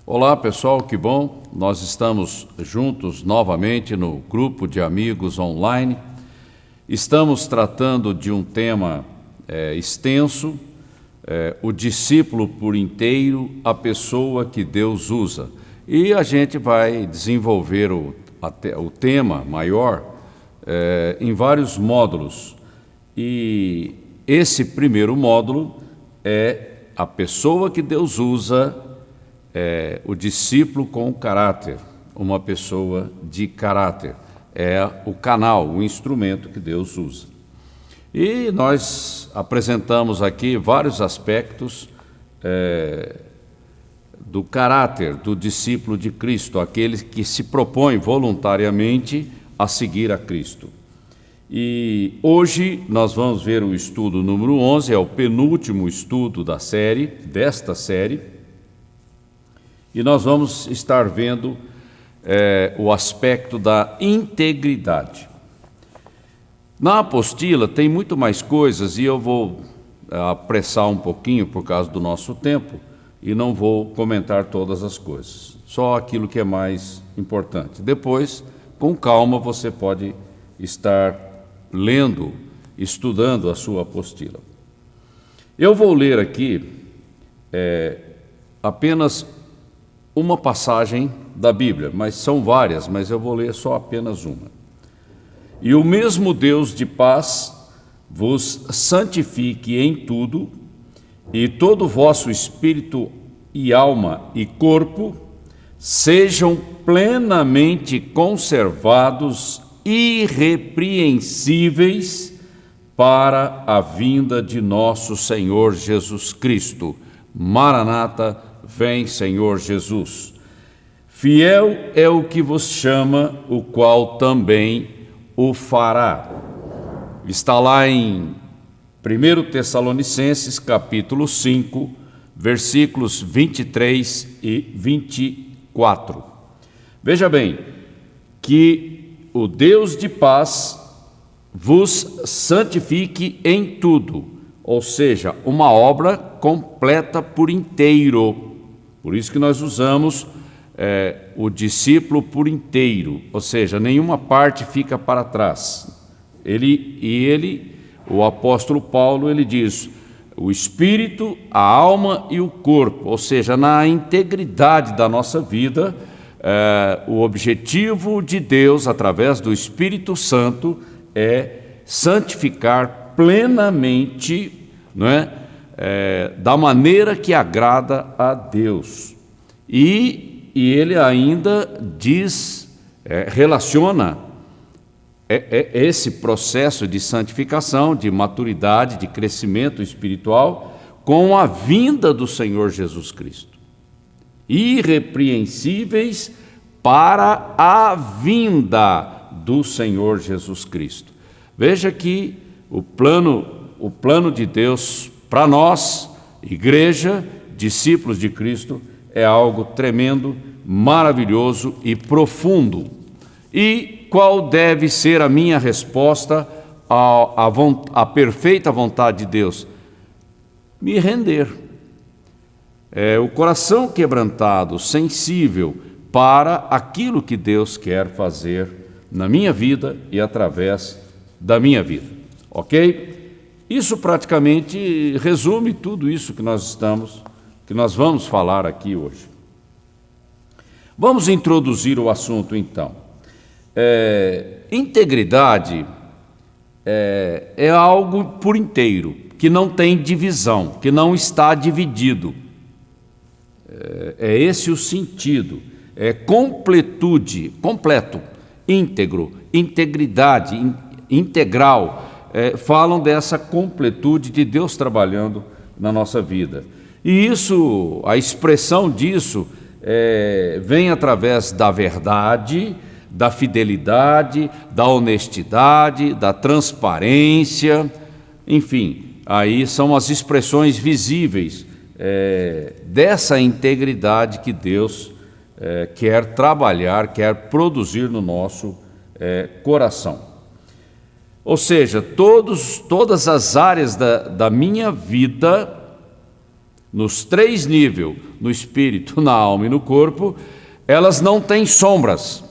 Olá pessoal, que bom, nós estamos juntos novamente no grupo de amigos online. Estamos tratando de um tema extenso, o discípulo por inteiro, a pessoa que Deus usa. E a gente vai desenvolver o tema maior em vários módulos. E esse primeiro módulo é a pessoa que Deus usa, o discípulo com caráter, uma pessoa de caráter. É o canal, o instrumento que Deus usa. E nós apresentamos aqui vários aspectos do caráter do discípulo de Cristo, aquele que se propõe voluntariamente a seguir a Cristo. E hoje nós vamos ver o estudo número 11, é o penúltimo estudo desta série, e nós vamos estar vendo o aspecto da integridade. Na apostila tem muito mais coisas e eu vou apressar um pouquinho por causa do nosso tempo e não vou comentar todas as coisas, só aquilo que é mais importante. Depois, com calma, você pode estar lendo, estudando a sua apostila. Eu vou ler aqui apenas uma passagem da Bíblia, mas são várias, mas eu vou ler só apenas uma. E o mesmo Deus de paz vos santifique em tudo, e todo o vosso espírito e alma e corpo sejam plenamente conservados, irrepreensíveis, para a vinda de nosso Senhor Jesus Cristo. Maranata, vem Senhor Jesus. Fiel é o que vos chama, o qual também o fará. Está lá em 1 Tessalonicenses, capítulo 5, versículos 23 e 24. Veja bem, que o Deus de paz vos santifique em tudo, ou seja, uma obra completa por inteiro. Por isso que nós usamos o discípulo por inteiro, ou seja, nenhuma parte fica para trás. O apóstolo Paulo, ele diz, o espírito, a alma e o corpo, ou seja, na integridade da nossa vida, o objetivo de Deus, através do Espírito Santo, é santificar plenamente, não é? Da maneira que agrada a Deus. E ele ainda diz, relaciona esse processo de santificação, de maturidade, de crescimento espiritual, com a vinda do Senhor Jesus Cristo. Irrepreensíveis para a vinda do Senhor Jesus Cristo. Veja que o plano de Deus para nós, igreja, discípulos de Cristo, é algo tremendo, maravilhoso e profundo. E qual deve ser a minha resposta à perfeita vontade de Deus? Me render. O coração quebrantado, sensível para aquilo que Deus quer fazer na minha vida e através da minha vida. Ok? Isso praticamente resume tudo isso que nós vamos falar aqui hoje. Vamos introduzir o assunto então. Integridade é algo por inteiro, que não tem divisão, que não está dividido. É esse o sentido, completude, completo, íntegro, integridade, integral. Falam dessa completude de Deus trabalhando na nossa vida. E isso, a expressão disso, vem através da verdade, da fidelidade, da honestidade, da transparência, enfim, aí são as expressões visíveis dessa integridade que Deus quer trabalhar, quer produzir no nosso coração. Ou seja, todas as áreas da minha vida, nos três níveis, no espírito, na alma e no corpo, elas não têm sombras,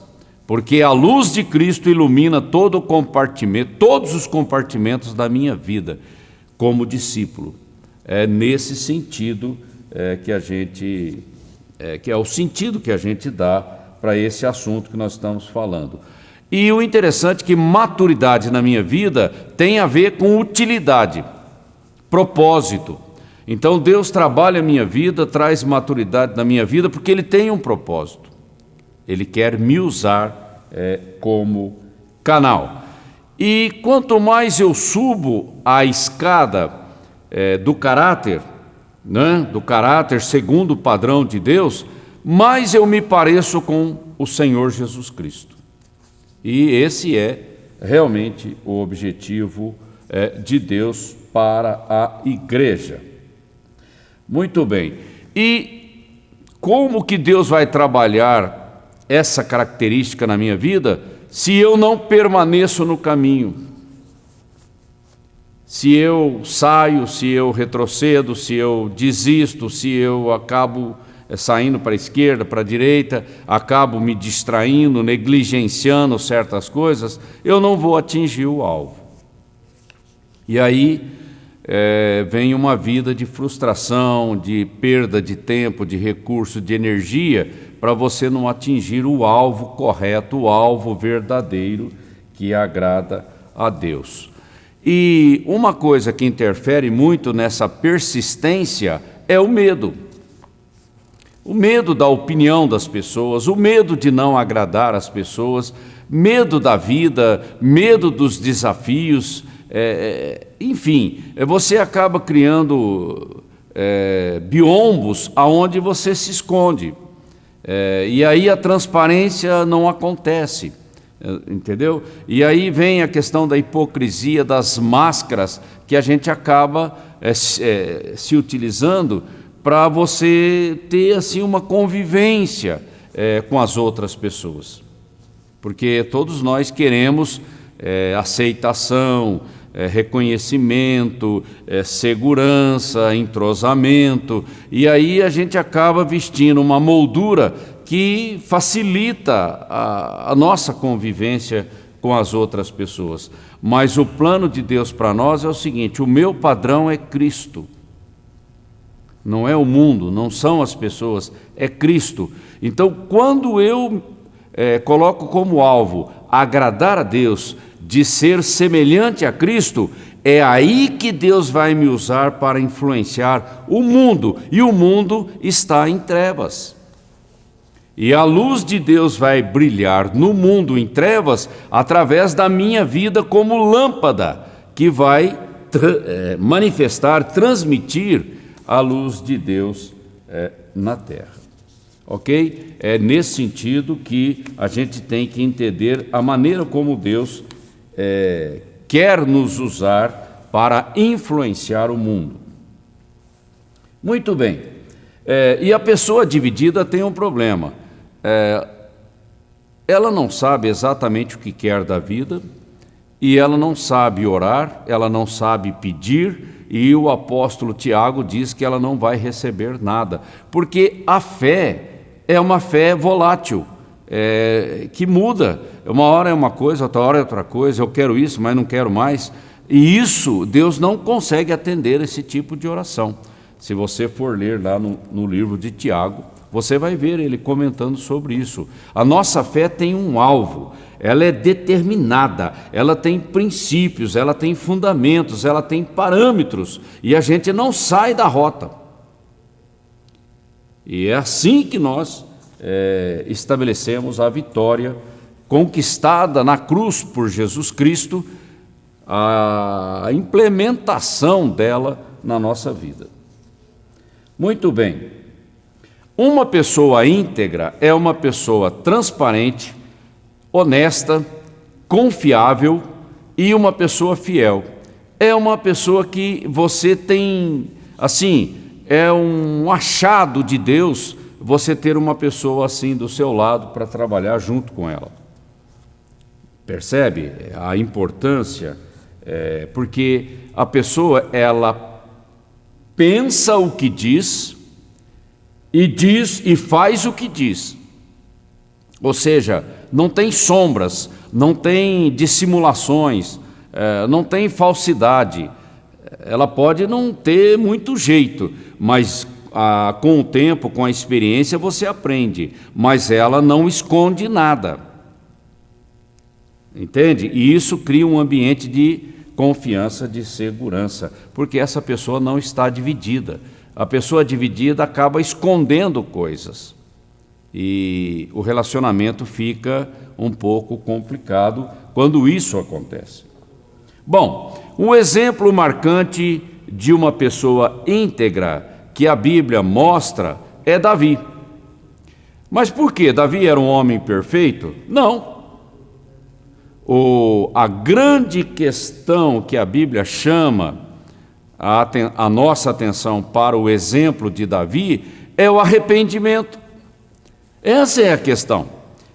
porque a luz de Cristo ilumina todo o compartimento, todos os compartimentos da minha vida como discípulo. É nesse sentido que é o sentido que a gente dá para esse assunto que nós estamos falando. E o interessante é que maturidade na minha vida tem a ver com utilidade, propósito. Então Deus trabalha a minha vida, traz maturidade na minha vida, porque Ele tem um propósito. Ele quer me usar como canal. E quanto mais eu subo a escada do caráter, né, do caráter segundo o padrão de Deus, mais eu me pareço com o Senhor Jesus Cristo. E esse é realmente o objetivo de Deus para a igreja. Muito bem. E como que Deus vai trabalhar essa característica na minha vida se eu não permaneço no caminho? Se eu saio, se eu retrocedo, se eu desisto, se eu acabo saindo para a esquerda, para a direita, acabo me distraindo, negligenciando certas coisas, eu não vou atingir o alvo. E aí vem uma vida de frustração, de perda de tempo, de recurso, de energia, para você não atingir o alvo correto, o alvo verdadeiro que agrada a Deus. E uma coisa que interfere muito nessa persistência é o medo. O medo da opinião das pessoas, o medo de não agradar as pessoas, medo da vida, medo dos desafios, enfim, você acaba criando biombos aonde você se esconde. E aí a transparência não acontece, entendeu? E aí vem a questão da hipocrisia, das máscaras que a gente acaba se utilizando para você ter assim uma convivência com as outras pessoas, porque todos nós queremos aceitação, reconhecimento, segurança, entrosamento, e aí a gente acaba vestindo uma moldura que facilita a nossa convivência com as outras pessoas. Mas o plano de Deus para nós é o seguinte: o meu padrão é Cristo. Não é o mundo, não são as pessoas, é Cristo. Então, quando eu coloco como alvo agradar a Deus, de ser semelhante a Cristo, é aí que Deus vai me usar para influenciar o mundo, e o mundo está em trevas. E a luz de Deus vai brilhar no mundo em trevas através da minha vida como lâmpada, que vai manifestar, transmitir a luz de Deus na terra. Ok? É nesse sentido que a gente tem que entender a maneira como Deus quer nos usar para influenciar o mundo. Muito bem. E a pessoa dividida tem um problema. Ela não sabe exatamente o que quer da vida, e ela não sabe orar, ela não sabe pedir, e o apóstolo Tiago diz que ela não vai receber nada, porque a fé é uma fé volátil, que muda. Uma hora é uma coisa, outra hora é outra coisa. Eu quero isso, mas não quero mais. E isso, Deus não consegue atender esse tipo de oração. Se você for ler lá no livro de Tiago, você vai ver ele comentando sobre isso. A nossa fé tem um alvo, ela é determinada, ela tem princípios, ela tem fundamentos, ela tem parâmetros, e a gente não sai da rota. E é assim que nós estabelecemos a vitória conquistada na cruz por Jesus Cristo, a implementação dela na nossa vida. Muito bem. Uma pessoa íntegra é uma pessoa transparente, honesta, confiável e uma pessoa fiel. É uma pessoa que você tem, assim, é um achado de Deus você ter uma pessoa assim do seu lado para trabalhar junto com ela. Percebe a importância? Porque a pessoa, ela pensa o que diz, e diz e faz o que diz. Ou seja, não tem sombras, não tem dissimulações, não tem falsidade. Ela pode não ter muito jeito, mas com o tempo, com a experiência, você aprende. Mas ela não esconde nada. Entende? E isso cria um ambiente de confiança, de segurança, porque essa pessoa não está dividida. A pessoa dividida acaba escondendo coisas. E o relacionamento fica um pouco complicado quando isso acontece. Bom, um exemplo marcante de uma pessoa íntegra que a Bíblia mostra é Davi. Mas por quê? Davi era um homem perfeito? Não. A grande questão que a Bíblia chama a nossa atenção para o exemplo de Davi é o arrependimento. Essa é a questão,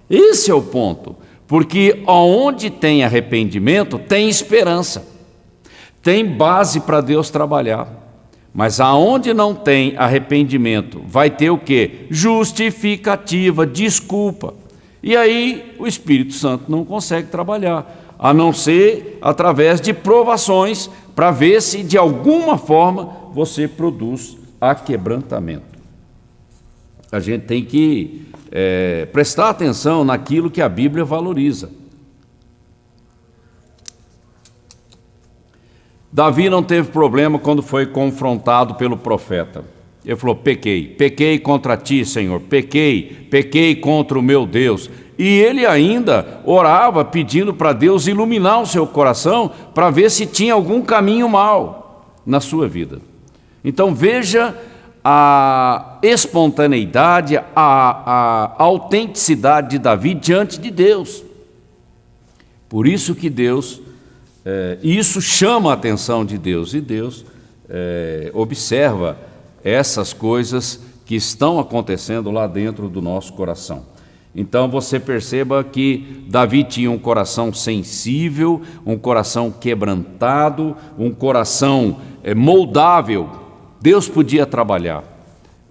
esse é o ponto, porque onde tem arrependimento tem esperança, tem base para Deus trabalhar, mas aonde não tem arrependimento vai ter o quê? Justificativa, desculpa, e aí o Espírito Santo não consegue trabalhar, a não ser através de provações para ver se de alguma forma você produz aquebrantamento. A gente tem que prestar atenção naquilo que a Bíblia valoriza. Davi não teve problema quando foi confrontado pelo profeta. Ele falou: pequei contra ti, Senhor, pequei contra o meu Deus. E ele ainda orava pedindo para Deus iluminar o seu coração para ver se tinha algum caminho mau na sua vida. Então veja a espontaneidade, a autenticidade de Davi diante de Deus. Por isso que Deus, isso chama a atenção de Deus, e Deus observa essas coisas que estão acontecendo lá dentro do nosso coração. Então você perceba que Davi tinha um coração sensível, um coração quebrantado, um coração moldável. Deus podia trabalhar.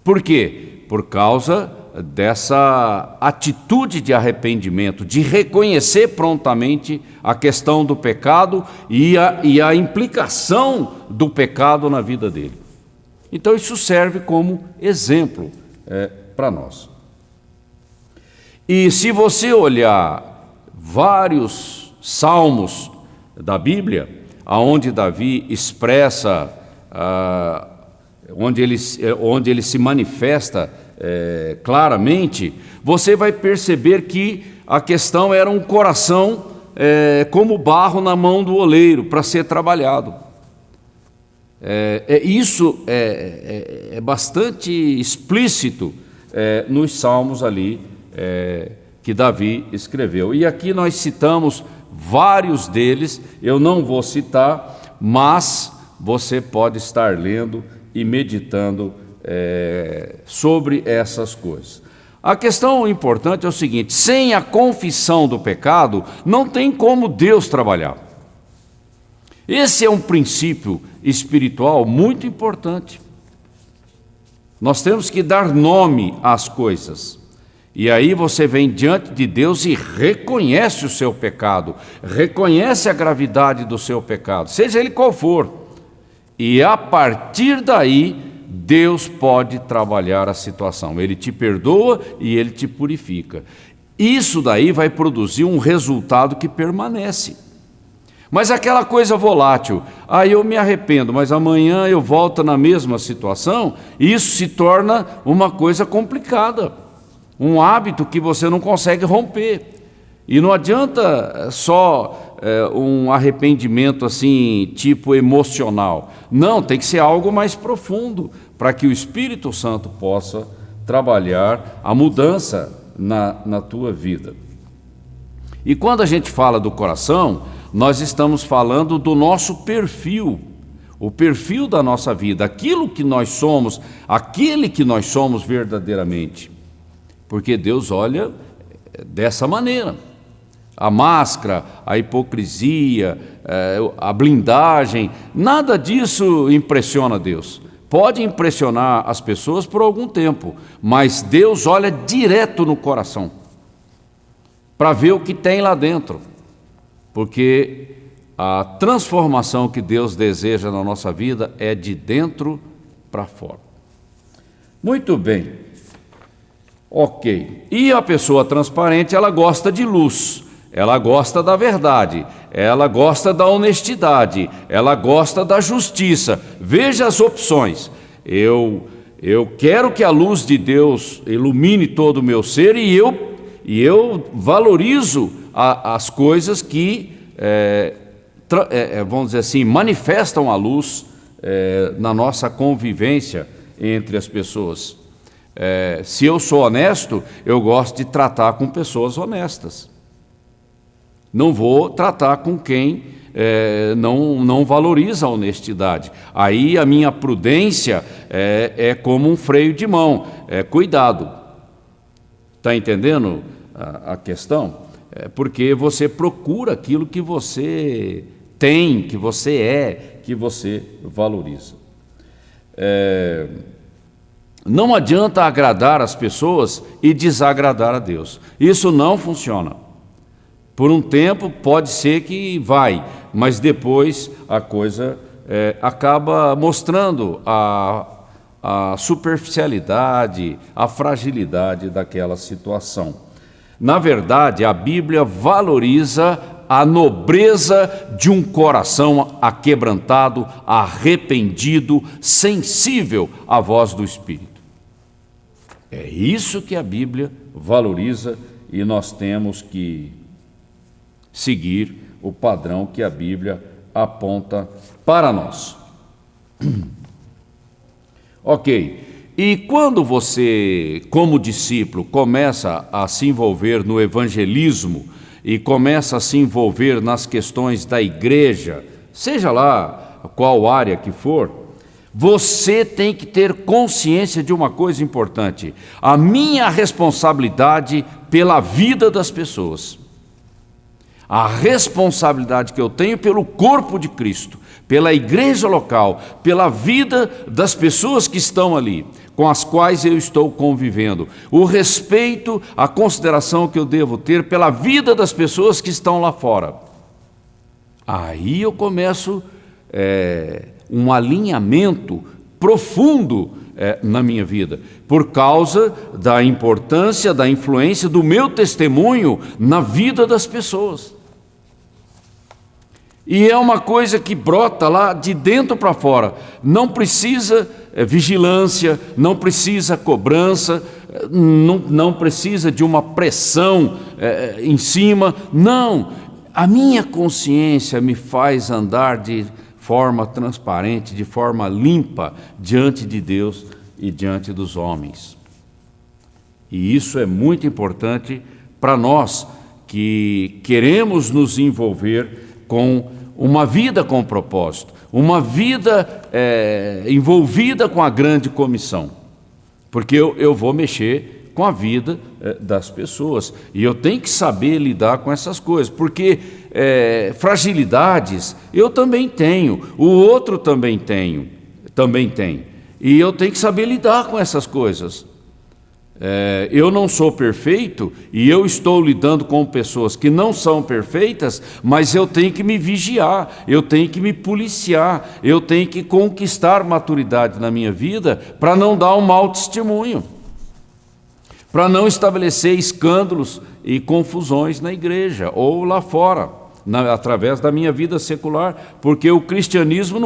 Por quê? Por causa dessa atitude de arrependimento, de reconhecer prontamente a questão do pecado e a implicação do pecado na vida dele. Então isso serve como exemplo para nós. E se você olhar vários salmos da Bíblia, onde Davi expressa, onde ele se manifesta claramente, você vai perceber que a questão era um coração como barro na mão do oleiro para ser trabalhado. Isso é bastante explícito nos salmos ali que Davi escreveu. E aqui nós citamos vários deles, eu não vou citar, mas você pode estar lendo e meditando sobre essas coisas. A questão importante é o seguinte: sem a confissão do pecado, não tem como Deus trabalhar. Esse é um princípio espiritual muito importante. Nós temos que dar nome às coisas. E aí você vem diante de Deus e reconhece o seu pecado, reconhece a gravidade do seu pecado, seja ele qual for. E a partir daí, Deus pode trabalhar a situação. Ele te perdoa e Ele te purifica. Isso daí vai produzir um resultado que permanece. Mas aquela coisa volátil, eu me arrependo, mas amanhã eu volto na mesma situação, isso se torna uma coisa complicada. Um hábito que você não consegue romper. E não adianta só um arrependimento assim, tipo emocional. Não, tem que ser algo mais profundo, para que o Espírito Santo possa trabalhar a mudança na tua vida. E quando a gente fala do coração, nós estamos falando do nosso perfil, o perfil da nossa vida, aquilo que nós somos, aquele que nós somos verdadeiramente. Porque Deus olha dessa maneira. A máscara, a hipocrisia, a blindagem, nada disso impressiona Deus. pode impressionar as pessoas por algum tempo, mas Deus olha direto no coração para ver o que tem lá dentro, porque a transformação que Deus deseja na nossa vida é de dentro para fora. Muito bem, ok. E a pessoa transparente, ela gosta de luz, ela gosta da verdade, ela gosta da honestidade, ela gosta da justiça. Veja as opções. Eu quero que a luz de Deus ilumine todo o meu ser e eu valorizo as coisas que, vamos dizer assim, manifestam a luz na nossa convivência entre as pessoas. Se eu sou honesto, eu gosto de tratar com pessoas honestas. Não vou tratar com quem não valoriza a honestidade. Aí a minha prudência é como um freio de mão, cuidado. Está entendendo a questão? Porque você procura aquilo que você tem, que você que você valoriza. Não adianta agradar as pessoas e desagradar a Deus. Isso não funciona. Por um tempo pode ser que vai, mas depois a coisa acaba mostrando a superficialidade, a fragilidade daquela situação. Na verdade, a Bíblia valoriza a nobreza de um coração aquebrantado, arrependido, sensível à voz do Espírito. É isso que a Bíblia valoriza e nós temos que seguir o padrão que a Bíblia aponta para nós. Ok, e quando você, como discípulo, começa a se envolver no evangelismo e começa a se envolver nas questões da igreja, seja lá qual área que for, você tem que ter consciência de uma coisa importante: a minha responsabilidade pela vida das pessoas. A responsabilidade que eu tenho pelo corpo de Cristo, pela igreja local, pela vida das pessoas que estão ali, com as quais eu estou convivendo, o respeito, a consideração que eu devo ter pela vida das pessoas que estão lá fora. Aí eu começo um alinhamento profundo na minha vida, por causa da importância, da influência do meu testemunho na vida das pessoas. E é uma coisa que brota lá de dentro para fora. Não precisa vigilância, não precisa cobrança, não precisa de uma pressão em cima. Não, a minha consciência me faz andar de forma transparente, de forma limpa, diante de Deus e diante dos homens. E isso é muito importante para nós que queremos nos envolver com uma vida com propósito, uma vida envolvida com a grande comissão, porque eu vou mexer com a vida das pessoas, e eu tenho que saber lidar com essas coisas, porque fragilidades eu também tenho, o outro também tem, e eu tenho que saber lidar com essas coisas. Eu não sou perfeito e eu estou lidando com pessoas que não são perfeitas, mas eu tenho que me vigiar, eu tenho que me policiar, eu tenho que conquistar maturidade na minha vida para não dar um mau testemunho, para não estabelecer escândalos e confusões na igreja ou lá fora, através da minha vida secular, porque o cristianismo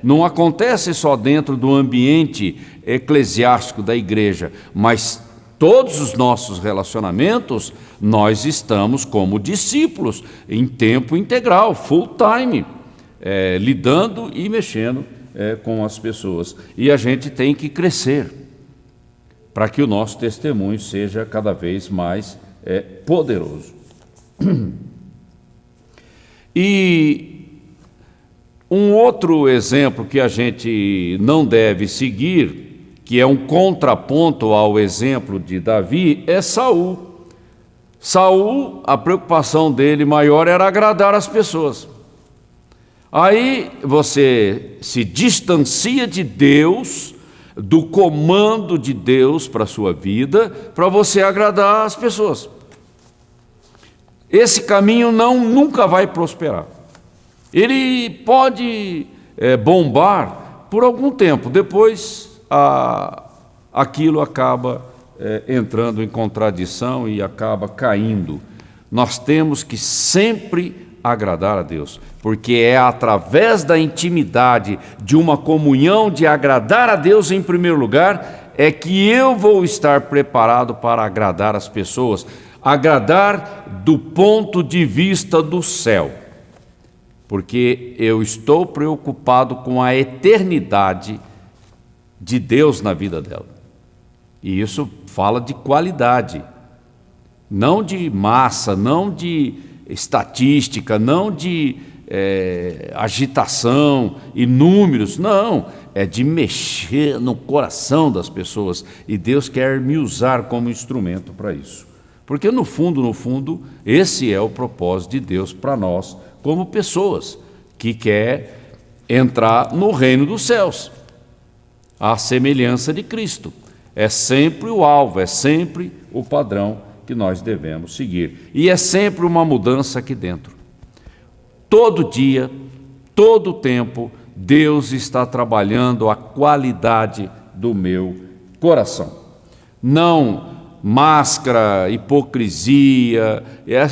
não acontece só dentro do ambiente eclesiástico da igreja, mas todos os nossos relacionamentos, nós estamos como discípulos, em tempo integral, full time, lidando e mexendo com as pessoas. E a gente tem que crescer, para que o nosso testemunho seja cada vez mais poderoso. E um outro exemplo que a gente não deve seguir, que é um contraponto ao exemplo de Davi, é Saul. Saul, a preocupação dele maior era agradar as pessoas. Aí você se distancia de Deus, do comando de Deus para a sua vida, para você agradar as pessoas. Esse caminho nunca vai prosperar. Ele pode bombar por algum tempo, depois aquilo acaba entrando em contradição e acaba caindo. Nós temos que sempre agradar a Deus, porque é através da intimidade, de uma comunhão, de agradar a Deus em primeiro lugar, é que eu vou estar preparado para agradar as pessoas, agradar do ponto de vista do céu, porque eu estou preocupado com a eternidade de Deus na vida dela. E isso fala de qualidade, não de massa, não de estatística, não de agitação e números, não, é de mexer no coração das pessoas, e Deus quer me usar como instrumento para isso, porque no fundo, esse é o propósito de Deus para nós, como pessoas que quer entrar no reino dos céus, à semelhança de Cristo. É sempre o alvo, é sempre o padrão que nós devemos seguir. E é sempre uma mudança aqui dentro. Todo dia, todo tempo, Deus está trabalhando a qualidade do meu coração. Não máscara, hipocrisia,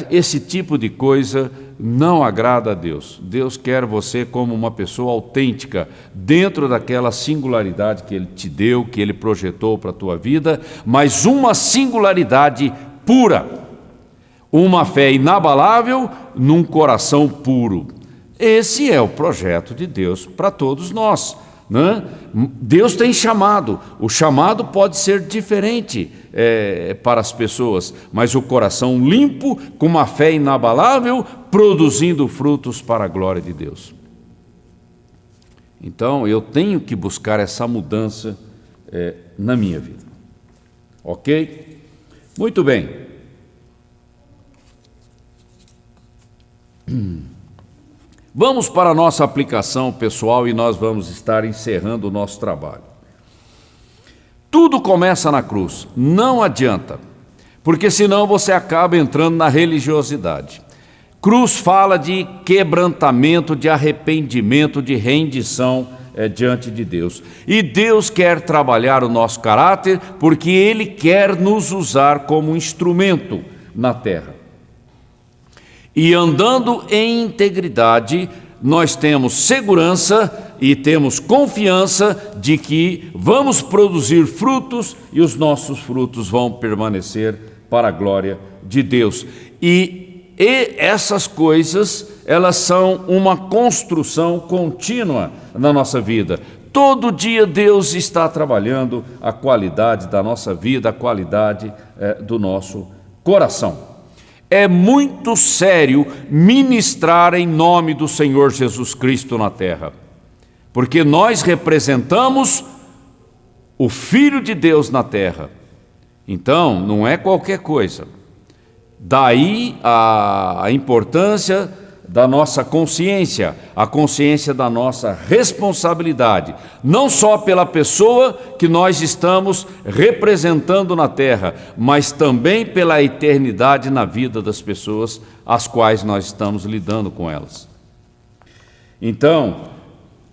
esse tipo de coisa não agrada a Deus. Deus quer você como uma pessoa autêntica, dentro daquela singularidade que Ele te deu, que Ele projetou para a tua vida, mas uma singularidade pura, uma fé inabalável num coração puro. Esse é o projeto de Deus para todos nós, né? Deus tem chamado, o chamado pode ser diferente para as pessoas, mas o coração limpo, com uma fé inabalável, produzindo frutos para a glória de Deus. Então eu tenho que buscar essa mudança na minha vida, ok? Muito bem. Vamos para a nossa aplicação pessoal e nós vamos estar encerrando o nosso trabalho. Tudo começa na cruz, não adianta, porque senão você acaba entrando na religiosidade. Cruz fala de quebrantamento, de arrependimento, de rendição diante de Deus. E Deus quer trabalhar o nosso caráter, porque Ele quer nos usar como instrumento na terra. E andando em integridade, nós temos segurança e temos confiança de que vamos produzir frutos e os nossos frutos vão permanecer para a glória de Deus. E essas coisas, elas são uma construção contínua na nossa vida. Todo dia Deus está trabalhando a qualidade da nossa vida, a qualidade do nosso coração. É muito sério ministrar em nome do Senhor Jesus Cristo na terra, porque nós representamos o Filho de Deus na terra. Então, não é qualquer coisa. Daí a importância da nossa consciência, a consciência da nossa responsabilidade, não só pela pessoa que nós estamos representando na terra, mas também pela eternidade na vida das pessoas às quais nós estamos lidando com elas. Então,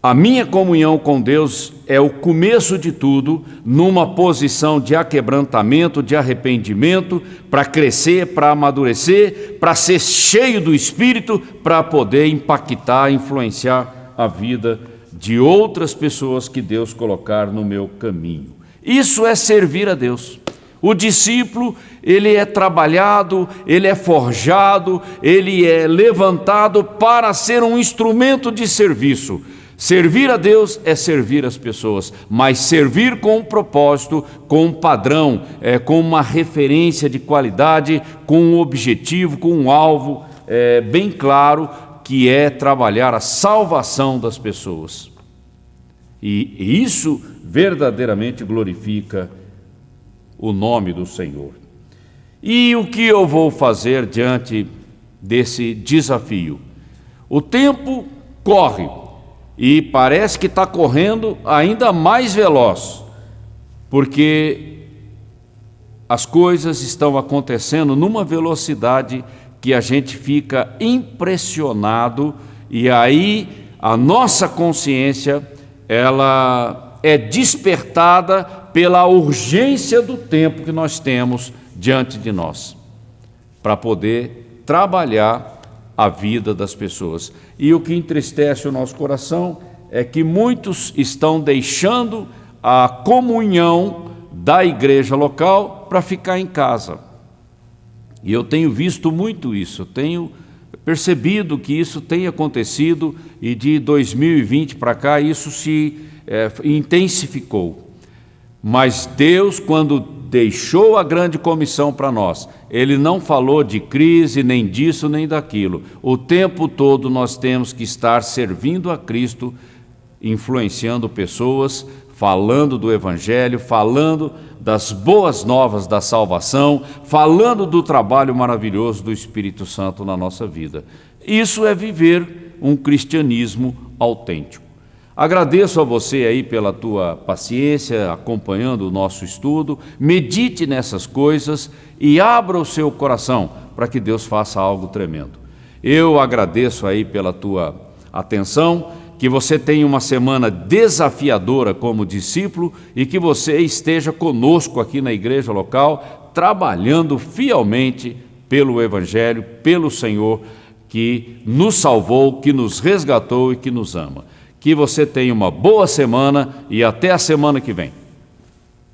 a minha comunhão com Deus é o começo de tudo, numa posição de aquebrantamento, de arrependimento, para crescer, para amadurecer, para ser cheio do Espírito, para poder impactar, influenciar a vida de outras pessoas que Deus colocar no meu caminho. Isso é servir a Deus. O discípulo, ele é trabalhado, ele é forjado, ele é levantado para ser um instrumento de serviço. Servir a Deus é servir as pessoas, mas servir com um propósito, com um padrão, com uma referência de qualidade, com um objetivo, com um alvo bem claro, que é trabalhar a salvação das pessoas. E isso verdadeiramente glorifica o nome do Senhor. E o que eu vou fazer diante desse desafio? O tempo corre, e parece que está correndo ainda mais veloz, porque as coisas estão acontecendo numa velocidade que a gente fica impressionado, e aí a nossa consciência, ela é despertada pela urgência do tempo que nós temos diante de nós, para poder trabalhar a vida das pessoas. E o que entristece o nosso coração é que muitos estão deixando a comunhão da igreja local para ficar em casa. E eu tenho visto muito isso, tenho percebido que isso tem acontecido, e de 2020 para cá isso se intensificou. Mas Deus, quando deixou a grande comissão para nós, Ele não falou de crise, nem disso, nem daquilo. O tempo todo nós temos que estar servindo a Cristo, influenciando pessoas, falando do Evangelho, falando das boas novas da salvação, falando do trabalho maravilhoso do Espírito Santo na nossa vida. Isso é viver um cristianismo autêntico. Agradeço a você aí pela tua paciência, acompanhando o nosso estudo. Medite nessas coisas e abra o seu coração para que Deus faça algo tremendo. Eu agradeço aí pela tua atenção, que você tenha uma semana desafiadora como discípulo e que você esteja conosco aqui na igreja local, trabalhando fielmente pelo Evangelho, pelo Senhor que nos salvou, que nos resgatou e que nos ama. Que você tenha uma boa semana e até a semana que vem.